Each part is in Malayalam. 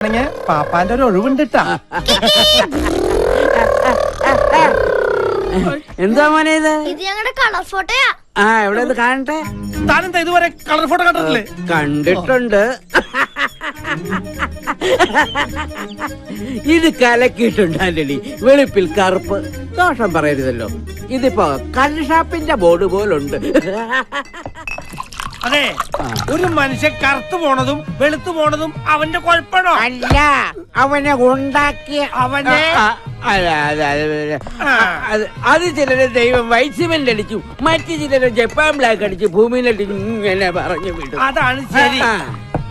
പാപ്പാന്റെ ഒരു ഒഴിവുണ്ടിട്ടാ. എന്താ മോനെ ഇത്? ഇത് ഞങ്ങളുടെ കളർ ഫോട്ടോയാ. ആ എവിടെ ഇത് കാണട്ടെ. താനെന്താ ഇതുവരെ കളർ ഫോട്ടോ കണ്ടിട്ടില്ലേ? കണ്ടിട്ടുണ്ട്. ഇത് കലക്കിയിട്ടുണ്ട് ആന്റണി. വെളുപ്പിൽ കറുപ്പ്. ദോഷം പറയരുതല്ലോ. ഇതിപ്പോ കള്ള് ഷാപ്പിന്റെ ബോർഡ് പോലുണ്ട്. അതെ, ഒരു മനുഷ്യൻ കറുത്തു പോണതും വെളുത്തു പോണതും അവന്റെ കുഴപ്പമാണോ? അല്ല, അവനെ ഉണ്ടാക്കിയ അവനെ അത് ചിലര് ദൈവം വൈറ്റ് സിമന്റ് അടിച്ചു, മറ്റു ചിലര് ജപ്പാൻ ബ്ലാക്ക് അടിച്ചു ഭൂമിയിലടിച്ചു ഇങ്ങനെ പറഞ്ഞു വിടും. അതാണ് ശരി.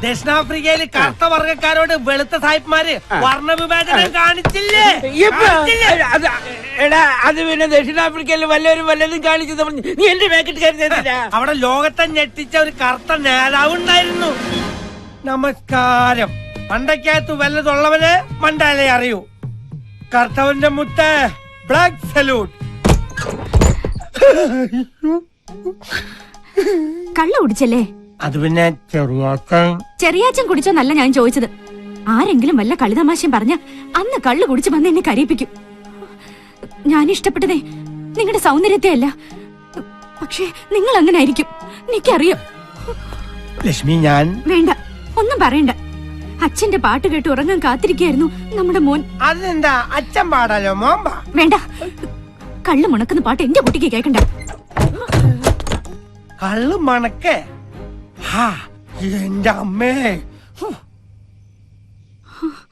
ദക്ഷിണാഫ്രിക്കയില് കറുത്ത വർഗക്കാരോട് വെളുത്ത സാഹിബ്മാര് വർണ്ണവിവേചനം കാണിച്ചില്ലേ? എടാ, അത് പിന്നെ ദക്ഷിണാഫ്രിക്കയിൽ വല്ലവരും വല്ലതും കാണിച്ചത് പറഞ്ഞു നീ എന്റെ പാക്കറ്റ് കരുതില്ല. അവിടെ ലോകത്തെ ഞെട്ടിച്ച ഒരു കറുത്ത നേതാവ് ഉണ്ടായിരുന്നു. നമസ്കാരം. മണ്ടയ്ക്കകത്ത് വല്ലതുള്ളവന് മണ്ടാലേ അറിയൂ. കറുത്തവന്റെ മുത്ത് ബ്ലാക്ക് സല്യൂട്ട്. കള്ള കുടിച്ചല്ലേ? അത് പിന്നെ ചെറിയാച്ചൻ കുടിച്ചോന്നല്ല ഞാൻ ചോദിച്ചത്. ആരെങ്കിലും വല്ല കളിതമാശയും പറഞ്ഞ അന്ന് കള്ളു കുടിച്ചു വന്ന് എന്നെ കരയിപ്പിക്കും. ഞാൻ ഇഷ്ടപ്പെട്ടതേ നിങ്ങളുടെ സൗന്ദര്യത്തെ അല്ല, പക്ഷേ നിങ്ങൾ അങ്ങനെ ആയിരിക്കും, എനിക്കറിയാം. ലക്ഷ്മി, ഞാൻ വേണ്ട, ഒന്നും പറയണ്ട. അച്ഛന്റെ പാട്ട് കേട്ട് ഉറങ്ങാൻ കാത്തിരിക്കായിരുന്നു നമ്മുടെ മോൻ. അതെന്താ അച്ഛൻ പാടാലോ മോൻ പാ. വേണ്ട, കള്ളു മുണക്കുന്ന പാട്ട് എന്റെ കുട്ടിക്ക് കേൾക്കണ്ട. കള്ളു മണക്കേ? എന്റെ അമ്മേ,